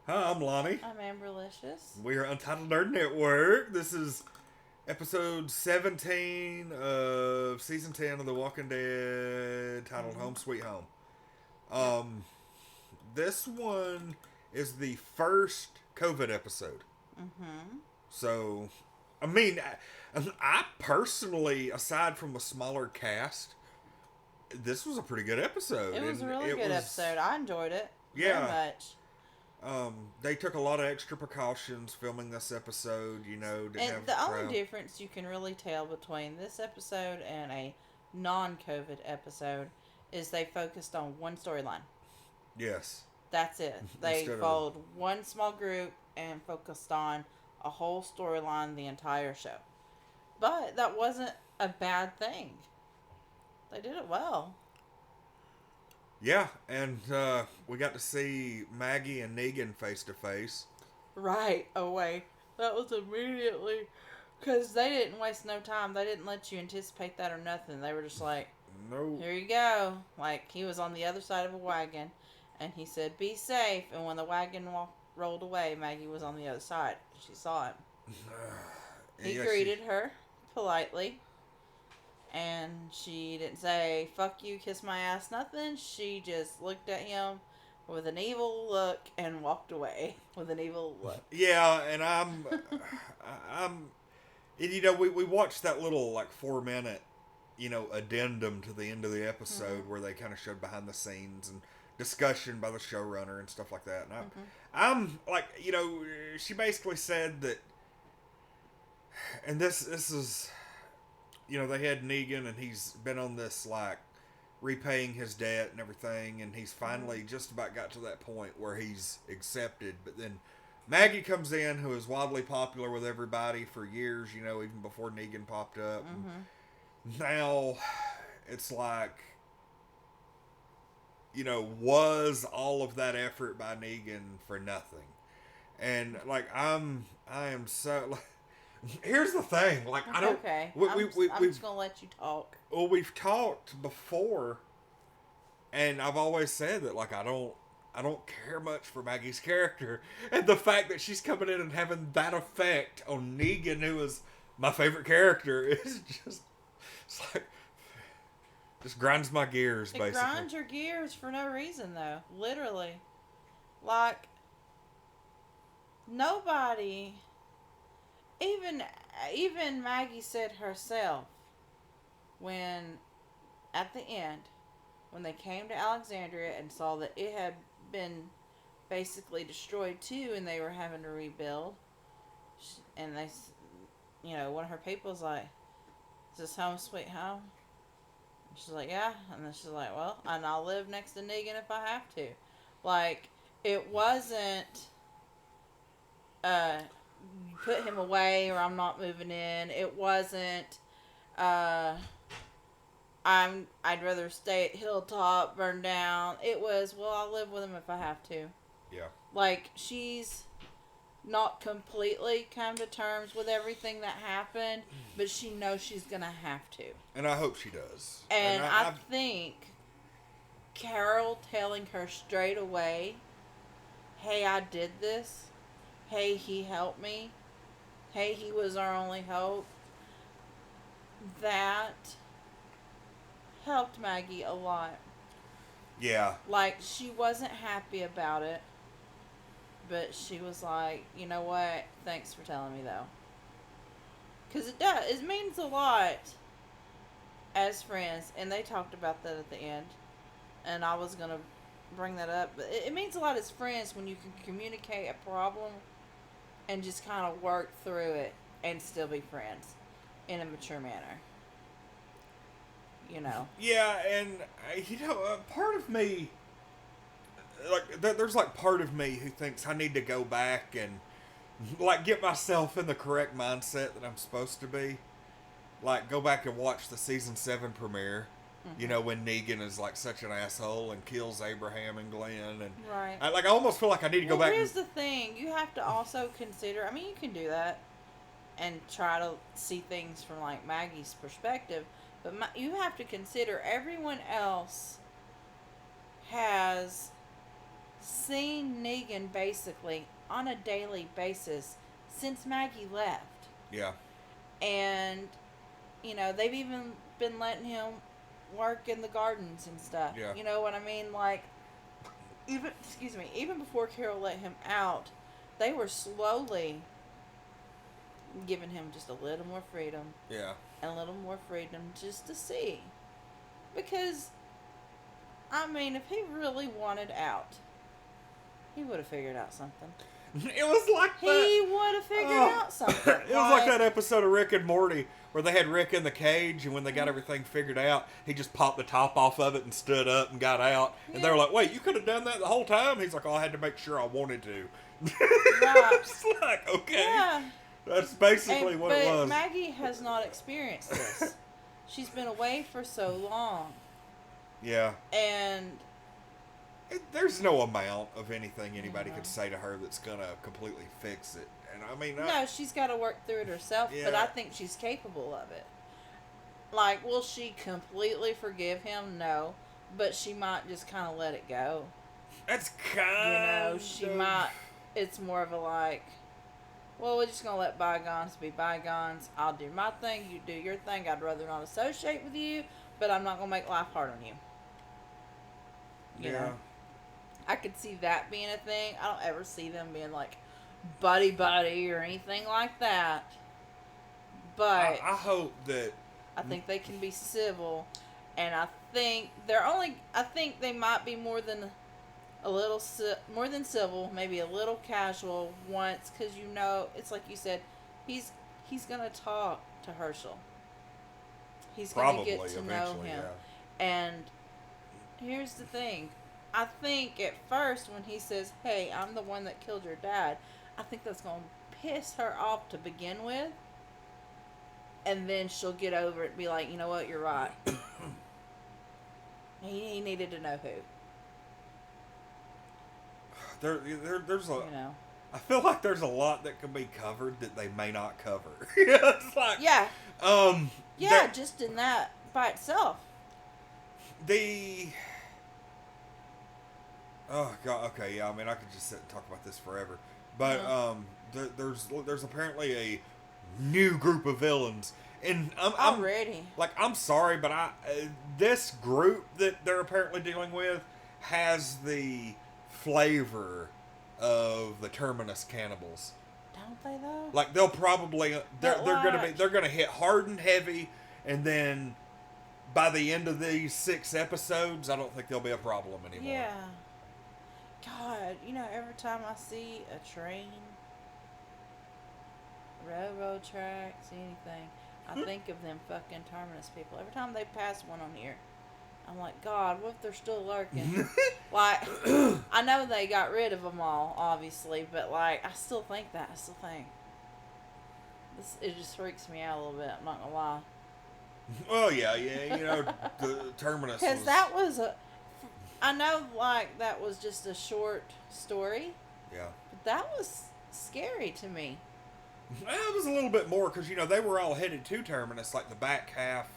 Hi, I'm Lonnie. I'm Amberlicious. We are Untitled Nerd Network. This is episode 17 of season 10 of The Walking Dead, titled Mm-hmm. Home Sweet Home. Yep. Um, this one is the first COVID episode. Mm-hmm. So, I mean, I personally, aside from a smaller cast, this was a pretty good episode. It was a And really it good was, episode. I enjoyed it very yeah, much. they took a lot of extra precautions filming this episode. Didn't And have the only crowd. difference you can really tell between this episode and a non-COVID episode is they focused on one storyline. Yes. That's it. They Instead of followed one small group and focused on a whole storyline the entire show. But that wasn't a bad thing. They did it well. yeah, and we got to see Maggie and Negan face to face. Right away. That was immediately because they didn't waste no time. They didn't let you anticipate that or nothing. They were just like, No, "Here you go." Like he was on the other side of a wagon, and he said, "Be safe." And when the wagon rolled away, Maggie was on the other side. She saw him. He yeah, she. greeted her politely, and she didn't say "fuck you, kiss my ass," nothing. She just looked at him with an evil look and walked away with an evil look. Yeah, and I'm, and we watched that little like 4 minute, addendum to the end of the Mm-hmm. episode where they kind of showed behind the scenes and discussion by the showrunner and stuff like that. And Mm-hmm. I'm like, she basically said that, and this is they had Negan, and he's been on this like repaying his debt and everything, and he's Mm-hmm. finally just about got to that point where he's accepted. But then Maggie comes in, who is wildly popular with everybody for years, even before Negan popped up. Mm-hmm. And now it's like, was all of that effort by Negan for nothing? And like I am so like, here's the thing, like I That's don't okay. we, I'm we, just, we, I'm we've just gonna let you talk. well, we've talked before, and I've always said that like I don't care much for Maggie's character, and the fact that she's coming in and having that effect on Negan, who is my favorite character, is just it's like just grinds my gears It basically. grinds your gears for no reason though. Literally, like nobody, even even Maggie said herself when at the end when they came to Alexandria and saw that it had been basically destroyed too, and they were having to rebuild. And one of her people's like, "Is this home sweet home?" And she's like, "Yeah." And then she's like, "Well, and I'll live next to Negan if I have to." Like, it wasn't, uh, put him away or I'm not moving in. It wasn't, uh, I'd rather stay at Hilltop, burn down. It was, well, I'll live with him if I have to. Yeah, Like, she's not completely come to terms with everything that happened, but she knows she's gonna have to. and I hope she does. And And I think Carol telling her straight away, "Hey, I did this. Hey, he helped me. Hey, he was our only hope." That helped Maggie a lot. yeah, Like, she wasn't happy about it, but she was like, "You know what? Thanks for telling me, though." Because it does. It means a lot as friends. And they talked about that at the end. And I was going to bring that up. But it means a lot as friends when you can communicate a problem and just kind of work through it and still be friends in a mature manner. You know. yeah, and part of me like there's like part of me who thinks I need to go back and like get myself in the correct mindset that I'm supposed to be. Like go back and watch the season 7 premiere. Mm-hmm. When Negan is like such an asshole and kills Abraham and Glenn, and Right. I almost feel like I need to go Well, back and here's the thing. You have to also consider. I mean, you can do that and try to see things from like Maggie's perspective, but you have to consider everyone else has seen Negan basically on a daily basis since Maggie left. Yeah. And, they've even been letting him work in the gardens and stuff. Yeah. You know what I mean? Like, even before Carol let him out, they were slowly giving him just a little more freedom. Yeah. And a little more freedom just to see. Because, I mean, if he really wanted out, he would have figured out something. It was like he would have figured out something. It was like that episode of Rick and Morty where they had Rick in the cage, and when they got everything figured out, he just popped the top off of it and stood up and got out. And they were like, "Wait, you could have done that the whole time?" He's like, "Oh, I had to make sure I wanted to." Right. It's like, okay. Yeah. That's basically what it was. But Maggie has not experienced this. She's been away for so long. Yeah. And there's no amount of anything anybody could say to her that's going to completely fix it. And I mean... No, she's got to work through it herself, but I think she's capable of it. Like, will she completely forgive him? No. But she might just kind of let it go. That's kind she might... It's more of a like... Well, we're just going to let bygones be bygones. I'll do my thing. You do your thing. I'd rather not associate with you, but I'm not going to make life hard on you. You know? I could see that being a thing. I don't ever see them being like buddy or anything like that. But I hope that... I think they can be civil. And I think they might be more than civil, maybe a little casual once, because it's like you said, he's gonna talk to Herschel. He's gonna get to know him. Yeah. And here's the thing, I think at first when he says, "Hey, I'm the one that killed your dad," I think that's gonna piss her off to begin with, and then she'll get over it and be like, "You know what, you're right." He needed to know who. There's a... I feel like there's a lot that can be covered that they may not cover. It's like... Yeah. Yeah, just in that by itself. Oh, God, okay, yeah, I mean, I could just sit and talk about this forever. But, there's apparently a new group of villains. And I'm ready. Like, I'm sorry, but this group that they're apparently dealing with has the flavor of the Terminus cannibals. Don't they though? Like, they'll probably they're gonna hit hard and heavy, and then by the end of these 6 episodes, I don't think there'll be a problem anymore. Yeah. God, every time I see a train, railroad tracks, anything, I think of them fucking Terminus people. Every time they pass one on here, I'm like, God, what if they're still lurking? Like, I know they got rid of them all, obviously, but, like, I still think it just freaks me out a little bit, I'm not gonna lie. Well, yeah, the Terminus because that was I know, like, that was just a short story. Yeah. But that was scary to me. Well, it was a little bit more, because, they were all headed to Terminus, like, the back half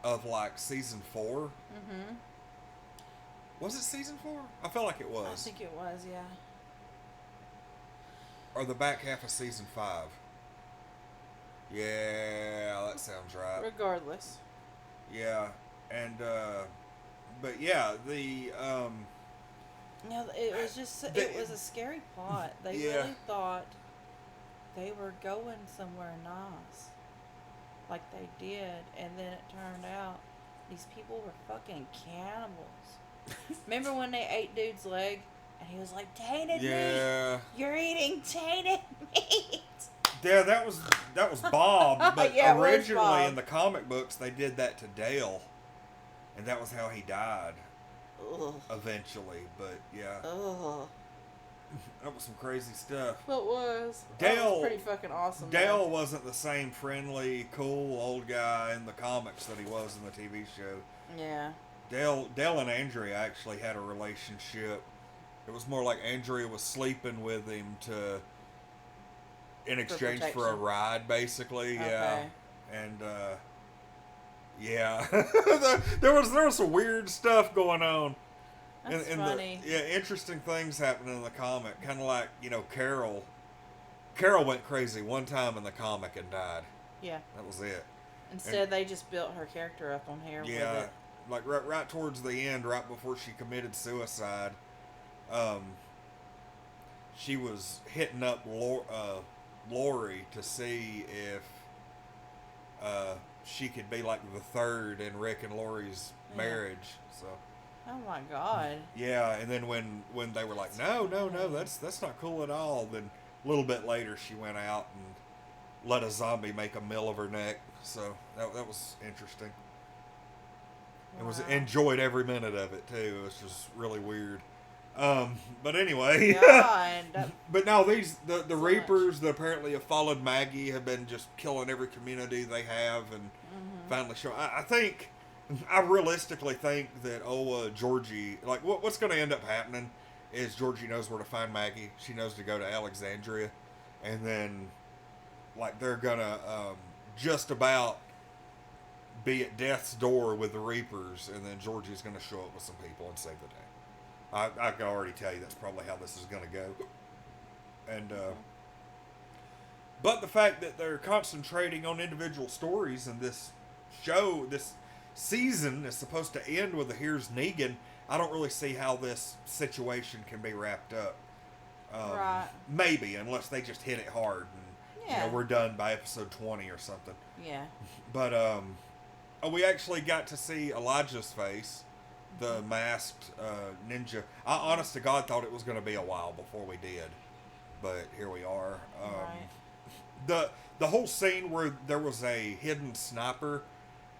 of, like, season 4. Mm-hmm. Was it season 4? I felt like it was. I think it was, yeah. Or the back half of season 5. Yeah, that sounds right. Regardless. Yeah, and, but yeah, it was just, it was a scary plot. They really thought they were going somewhere nice. Like they did, and then it turned out these people were fucking cannibals. Remember when they ate dude's leg and he was like, "Tainted meat. You're eating tainted meat." Yeah, that was Bob, but originally Bob. in the comic books they did that to Dale, and that was how he died. Ugh. Eventually, but yeah. Ugh. That was some crazy stuff. It was. Dale, that was pretty fucking awesome. Dale wasn't the same friendly, cool old guy in the comics that he was in the TV show. Yeah. Dale and Andrea actually had a relationship. It was more like Andrea was sleeping with him in exchange for a ride, basically. Okay. Yeah. And yeah, there was some weird stuff going on. That's funny. Interesting things happening in the comic. Kind of like, Carol. Carol went crazy one time in the comic and died. Yeah. That was it. Instead, they just built her character up on here with it. Like right towards the end, right before she committed suicide, she was hitting up Lori to see if she could be like the third in Rick and Lori's marriage. So. Oh my God. Yeah, and then when they were like, no, that's not cool at all. Then a little bit later, she went out and let a zombie make a mill of her neck. So that was interesting. Wow. Enjoyed every minute of it too. It was just really weird. But anyway. God. But no, the Reapers that apparently have followed Maggie have been just killing every community they have, and finally show. I realistically think that Georgie, like what's going to end up happening is Georgie knows where to find Maggie. She knows to go to Alexandria, and then like they're gonna just about be at death's door with the Reapers, and then Georgie's going to show up with some people and save the day. I can already tell you that's probably how this is going to go. And but the fact that they're concentrating on individual stories in this show, this season is supposed to end with a here's Negan. I don't really see how this situation can be wrapped up. Right. Maybe, unless they just hit it hard and we're done by episode 20 or something. Yeah. But we actually got to see Elijah's face, the masked ninja. I honest to God thought it was going to be a while before we did, but here we are. Right. The whole scene where there was a hidden sniper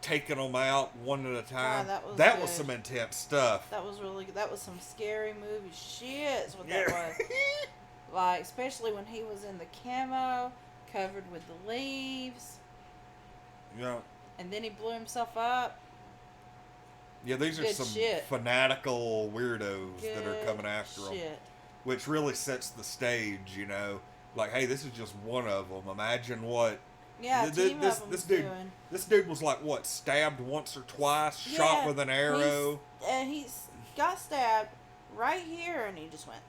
taking them out one at a time. God, that was some intense stuff. That was really good. That was some scary movie shit. Is what that was. Like, especially when he was in the camo, covered with the leaves. Yeah. And then he blew himself up. Yeah, these are some fanatical weirdos that are coming after him. Which really sets the stage, Like, hey, this is just one of them. Imagine what... Yeah, this dude was like, what, stabbed once or twice, shot with an arrow. He got stabbed right here, and he just went.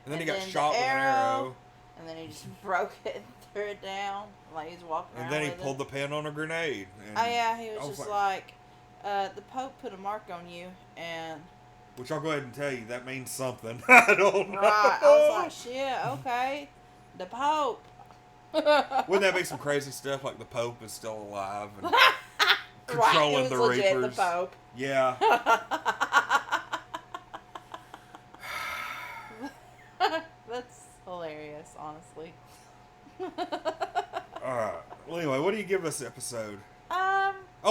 And then he got shot with an arrow. And then he just broke it and threw it down. Like, he's walking around. And then he pulled the pin on a grenade. And he was just like, the Pope put a mark on you, and... Which I'll go ahead and tell you, that means something. I don't know. Right. I was like, shit, okay. The Pope. Wouldn't that be some crazy stuff? Like the Pope is still alive and controlling the Reapers. The Pope. Yeah. That's hilarious, honestly. Alright. Well, anyway, what do you give this episode?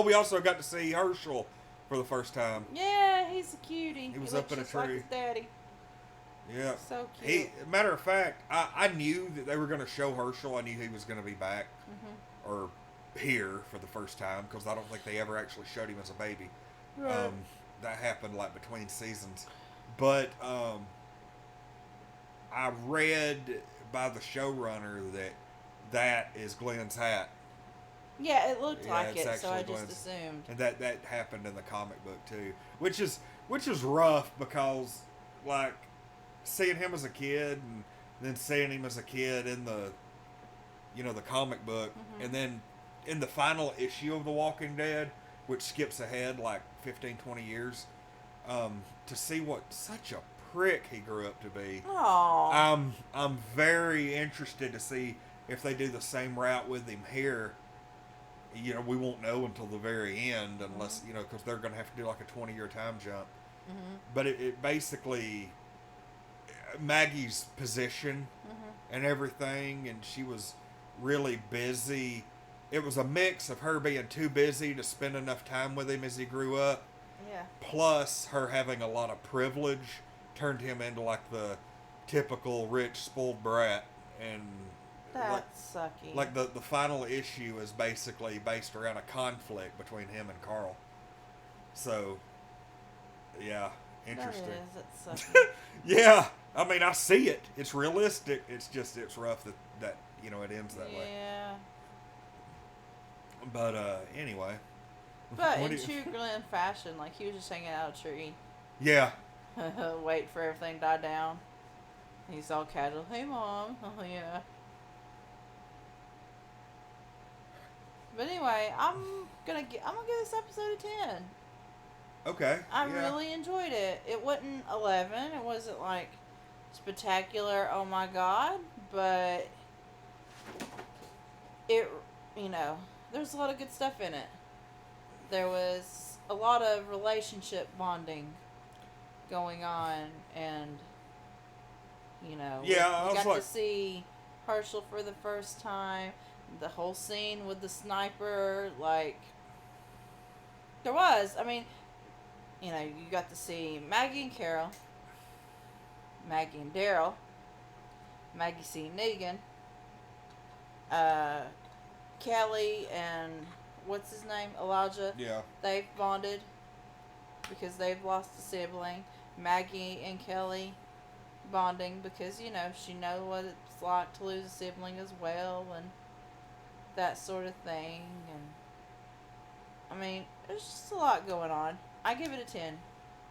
We also got to see Herschel for the first time. Yeah, he's a cutie. He was up in a tree. Like his daddy. Yeah. So cute. Matter of fact, I knew that they were going to show Herschel. I knew he was going to be back or here for the first time, because I don't think they ever actually showed him as a baby. Right. That happened like between seasons. But I read by the showrunner that is Glenn's hat. Yeah, it looked like it, so I just assumed. And that happened in the comic book too, which is rough, because like seeing him as a kid and then seeing him as a kid in the the comic book, and then in the final issue of The Walking Dead, which skips ahead like 15-20 years, to see what such a prick he grew up to be. Aww. I'm very interested to see if they do the same route with him here. We won't know until the very end, unless, because they're going to have to do like a 20-year time jump. But it basically, Maggie's position and everything, and she was really busy. It was a mix of her being too busy to spend enough time with him as he grew up. Yeah. Plus her having a lot of privilege turned him into like the typical rich, spoiled brat. And that's sucky. Like the final issue is basically based around a conflict between him and Carl. So, yeah, interesting. That is, it's sucky. Yeah, I mean, I see it. It's realistic. It's just, it's rough that it ends that way. Yeah. But, anyway. But in true Glenn fashion, like, he was just hanging out a tree. Yeah. Wait for everything to die down. He's all casual. Hey, Mom. Oh, yeah. But anyway, I'm gonna give this episode a 10. Okay. I Yeah. really enjoyed it. It wasn't 11. It wasn't like spectacular. Oh my god! But it, you know, there's a lot of good stuff in it. There was a lot of relationship bonding going on, and Yeah, I we was got to like, see Herschel for the first time. The whole scene with the sniper, like, there was. I mean, you got to see Maggie and Carol, Maggie and Daryl, Maggie seeing Negan, uh, Kelly and what's his name, Elijah. yeah. They've bonded because they've lost a sibling. Maggie and Kelly bonding because she knows what it's like to lose a sibling as well, and that sort of thing. And I mean, there's just a lot going on. I give it a 10.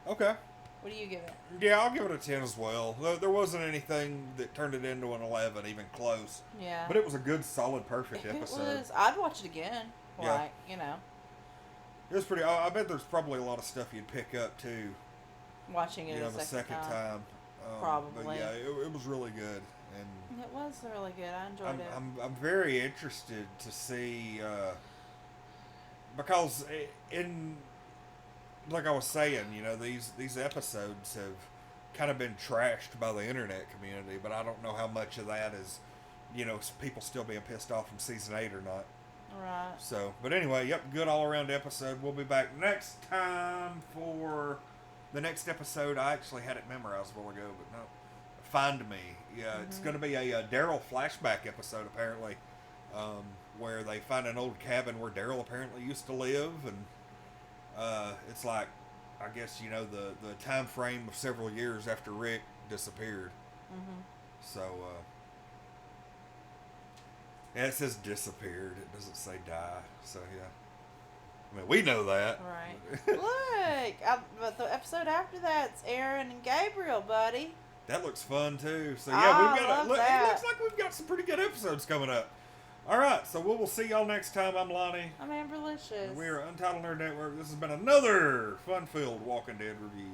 Okay. What do you give it? Yeah, I'll give it a 10 as well. There wasn't anything that turned it into an 11, even close. Yeah. But it was a good, solid, perfect It episode. was. I'd watch it again. Yeah. Like, It was pretty. I bet there's probably a lot of stuff you'd pick up too. watching it The second time. Probably. But yeah, it was really good, and It was really good. I enjoyed it. I'm very interested to see because in like I was saying, these episodes have kind of been trashed by the internet community, but I don't know how much of that is people still being pissed off from season 8 or not. Right. So, but anyway, yep, good all around episode. We'll be back next time for the next episode. I actually had it memorized a while ago, but no. Find Me. Yeah, It's going to be a Daryl flashback episode, apparently, where they find an old cabin where Daryl apparently used to live, and it's like, I guess, the time frame of several years after Rick disappeared. Mm-hmm. So, yeah, it says disappeared. It doesn't say die. So, yeah. I mean, we know that. Right. Look, but the episode after that's Aaron and Gabriel, buddy. That looks fun, too. So, yeah, we've got love it that. looks like we've got some pretty good episodes coming up. All right, so we'll see y'all next time. I'm Lonnie. I'm Amberlicious. We're Untitled Nerd Network. This has been another fun-filled Walking Dead review.